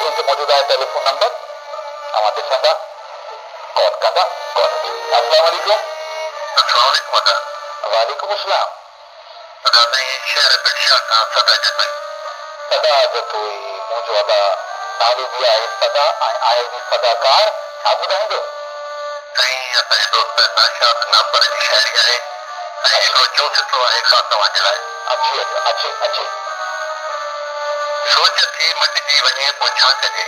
Screen سے موجود ہے ٹیلی فون نمبر ہمارے سنگا کال کرنا کال. السلام علیکم. السلام علیکم مدر. وعلیکم السلام. مدر میں شہر پنشا کا صدا جتوئی. صدا جتوئی مجھو ادا نالو بھی آئے صدا آئے بھی صداکار چھا ॿुधाईं دو. سائیں اپنے دوست ناشاد نامبر کی شہری آئے ایک رو جو ستو آئے خاص نواں جلائے. اچھی اچھی اچھی سوچ تھی مٹ جی ونجے پو چھا کجے.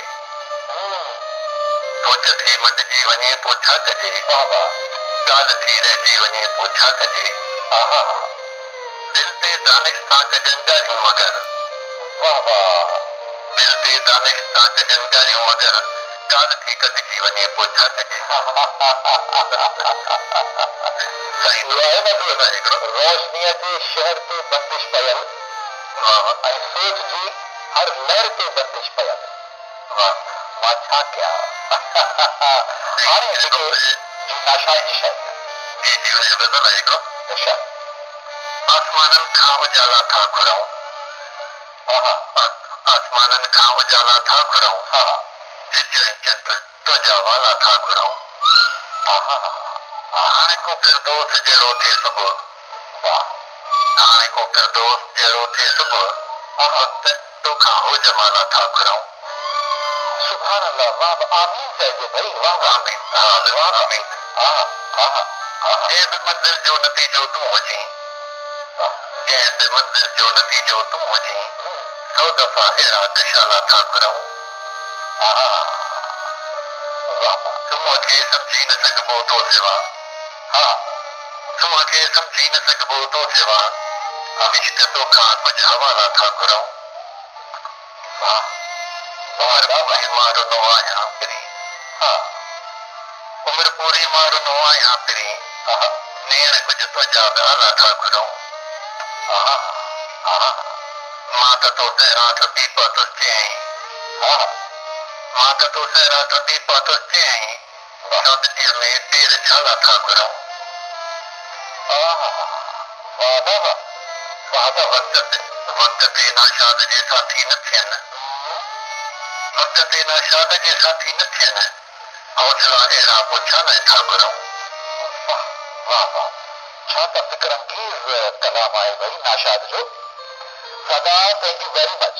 سوچ تھی مٹ جی ونجے پو چھا کجے. واہ واہ. ॻाल्हि थी रहिजी वञे पोइ छा कजे. दिल ते दानिश सां कजनि ॻाल्हियूं मगर. वाह वाह. दिल ते दानिश सां कजनि ॻाल्हियूं मगर ॻाल्हि थी कटिजी वञे पोइ छा कजे. रोशनीअ जे शहर ते बंदिश पयल ऐं सोच जी हर लहर ते बंदिश पयल. मां छा कयां. हाणे जेके जी नाशाद जी शइ जी जी वञे बदल आहे हिकिड़ो. अच्छा. आसमाननि खां उजाला था घुरऊं. आसमाननि खां उजाला था घुरऊं. सिज ऐं चंड तुंहिंजा वाला था घुरऊं. हाणे को फिरदौस जहिड़ो थिए सुबुह. हाणे को फिरदौस जहिड़ो थिए सुबुह. वक़्तु तोखां हो जमाला था घुरऊं. सुभान अल्लाह. वाह आमीन चइजे भई. वाह आमीन. हा बिल्कुलु आमीन. कंहिं बि मंज़िल जो नतीजो तूं हुजीं. कंहिं बि मंज़िल जो नतीजो तूं हुजीं. 100 दफ़ा अहिड़ा कशाला था घुरऊं. सुबुह खे सम्झी न सघिबो तो सिवा. सुबुह खे सम्झी न सघिबो तो सिवा. इश्क तोखां कुझु हवाला था घुरऊं. पूरी मारुनो आहियां पिरी. उमिरि पूरी मारुनो आहियां पिरी. नेण कुझु तुंहिंजा बि आला था घुरऊं. मां त तो सहरा टुटी पहुतुसि चयईं. मां त तो सहरा टुटी पहुतुसि चयईं. चौधरीअ में टेर छाला था घुरऊं. वक़्त ते नाशाद जे साथी न थियनि. वक़्त ते नाशाद जे साथी न थियनि. हौसला अहिड़ा पोइ लाइ था घुरऊं. वाह वाह. छा त फिक्र अंगेज़ कलाम आहे भई नाशाद जो. Sada thank you very much.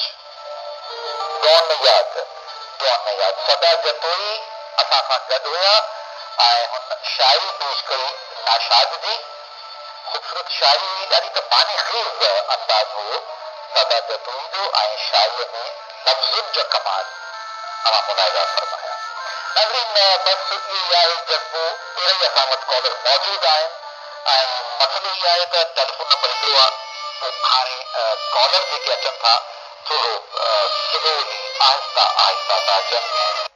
डोन याद सदा जतोई असां सां गॾु हुया ऐं हुन शाइरी पेश कई नाशाद जी. ख़ूबसूरत शाइरी हुई. ॾाढी त पानी ख़ेज़ अंदाज़ हुयो सदा जतोई जो ऐं शाइरीअ में लफ़्ज़ुनि जो कमाल तव्हां मुलाहिज़ा फरमाया. नाज़रीन बस इहो ई आहे जज़्बो. अहिड़ा ई असां वटि कॉलर मौजूदु आहिनि ऐं मसइलो इहो आहे त टेलीफोन नंबर हिकिड़ो आहे. पोइ हाणे कॉलर जेके अचनि था थोरो स्लोली आहिस्ता आहिस्ता था अचनि.